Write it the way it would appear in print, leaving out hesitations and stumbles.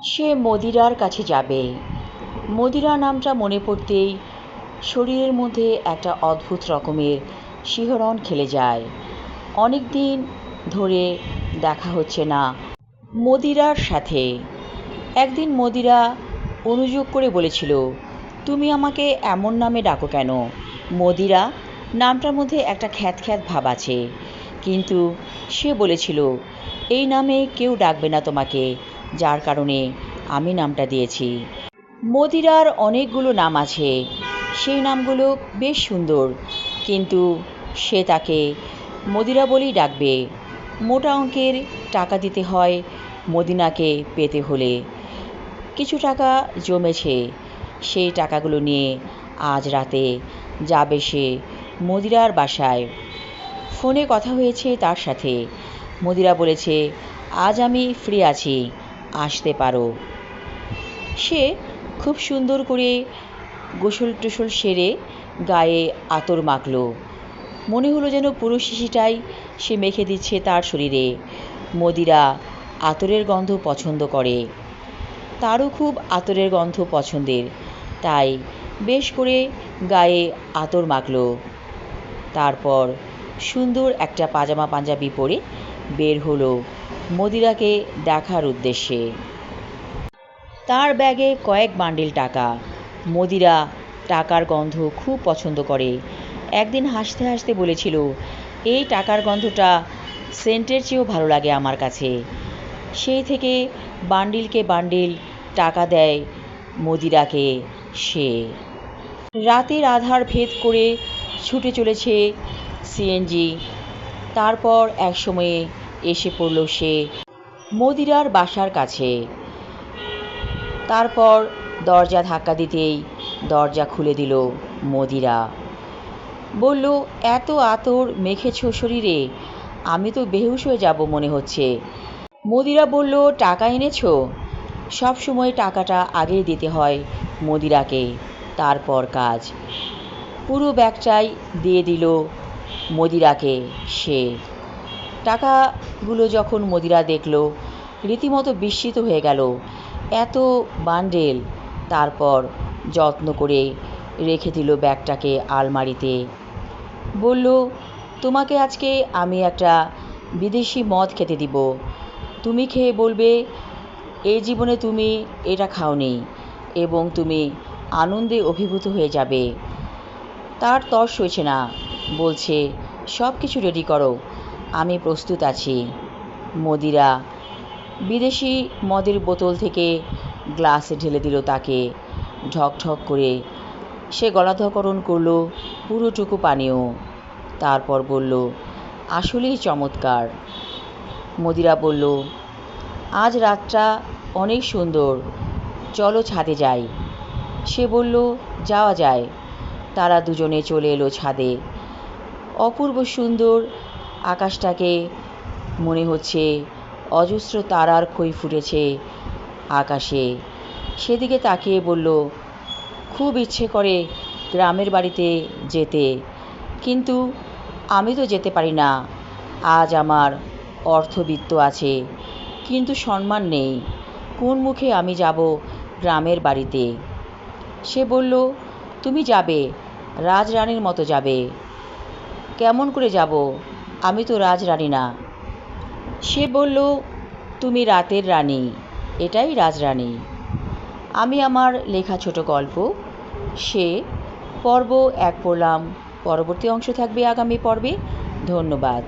সে মদিরার কাছে যাবে। মদিরা নামটা মনে পড়তেই শরীরের মধ্যে একটা অদ্ভুত রকমের শিহরণ খেলে যায়। অনেক দিন ধরে দেখা হচ্ছে না মদিরার সাথে। একদিন মদিরা অনুযোগ করে বলেছিল, তুমি আমাকে এমন নামে ডাকো কেন? মদিরা নামটার মধ্যে একটা খ্যাত খ্যাত ভাব আছে। কিন্তু সে বলেছিল, এই নামে কেউ ডাকবে না তোমাকে, যার কারণে আমি নামটা দিয়েছি। মদিরার অনেকগুলো নাম আছে, সেই নামগুলো বেশ সুন্দর, কিন্তু সে তাকে মদিরা বলেই ডাকবে। মোটা অঙ্কের টাকা দিতে হয় মদিনাকে পেতে হলে। কিছু টাকা জমেছে, সেই টাকাগুলো নিয়ে আজ রাতে যাবে সে মদিরার বাসায়। ফোনে কথা হয়েছে তার সাথে। মদিরা বলেছে, আজ আমি ফ্রি আছি, আসতে পারো। সে খুব সুন্দর করে গোসল টোসল সেরে গায়ে আতর মাখল। মনে হলো যেন পুরো শিশিটাই সে মেখে দিচ্ছে তার শরীরে। মদিরা আতরের গন্ধ পছন্দ করে, তারও খুব আতরের গন্ধ পছন্দের, তাই বেশ করে গায়ে আতর মাখল। তারপর সুন্দর একটা পাজামা পাঞ্জাবি পরে বের হলো মদিরাকে দেখার উদ্দেশ্যে। তার ব্যাগে কয়েক বান্ডিল টাকা। মদিরা টাকার গন্ধ খুব পছন্দ করে। একদিন হাসতে হাসতে বলেছিল, এই টাকার গন্ধটা সেন্টের চেয়েও ভালো লাগে আমার কাছে। সেই থেকে বান্ডিলকে বান্ডিল টাকা দেয় মদিরাকে সে। রাতের আধার ভেদ করে ছুটে চলেছে সিএনজি। তারপর একসময়ে এসে পড়ল সে মদিরার বাসার কাছে। তারপর দরজা ধাক্কা দিতেই দরজা খুলে দিল মদিরা। বলল, এত আতর মেখেছ শরীরে, আমি তো বেহুশ হয়ে যাব মনে হচ্ছে। মদিরা বলল, টাকা এনেছো? সব সময় টাকাটা আগেই দিতে হয় মদিরাকে, তারপর কাজ। পুরো ব্যাগটাই দিয়ে দিল মদিরাকে সে। টাকাগুলো যখন মদিরা দেখল, রীতিমতো বিস্মিত হয়ে গেল। এত বান্ডেল। তারপর যত্ন করে রেখে দিল ব্যাগটাকে আলমারিতে। বলল, তোমাকে আজকে আমি একটা বিদেশি মদ খেতে দিব, তুমি খেয়ে বলবে এই জীবনে তুমি এটা খাওনি, এবং তুমি আনন্দে অভিভূত হয়ে যাবে। তার তর সইছে না, বলছে, সব কিছু রেডি করো, আমি প্রস্তুত আছি। মদিরা বিদেশি মদের বোতল থেকে গ্লাসে ঢেলে দিল তাকে। ঢকঢক করে সে গলাধঃকরণ করল পুরোটুকু পানীয়। তারপর বলল, আসলেই চমৎকার। মদিরা বলল, আজ রাতটা অনেক সুন্দর, চলো ছাদে যাই। সে বলল, যাওয়া যায়। তারা দুজনে চলে এলো ছাদে। অপূর্ব সুন্দর আকাশটাকে মনে হচ্ছে অজস্র তারার খই ফুটেছে আকাশে। সেদিকে তাকিয়ে বলল, খুব ইচ্ছে করে গ্রামের বাড়িতে যেতে, কিন্তু আমি তো যেতে পারি না। আজ আমার অর্থবিত্ত আছে, কিন্তু সম্মান নেই। কোন মুখে আমি যাব গ্রামের বাড়িতে? সে বলল, তুমি যাবে, রাজরানীর মতো যাবে। কেমন করে যাব? আমি তো রাজরানী না। সে বলল, তুমি রাতের রানী, এটাই রাজরানী। আমি আমার লেখা ছোট গল্প সে পর্ব 1 পড়লাম। পরবর্তী অংশ থাকবে আগামী পর্বে। ধন্যবাদ।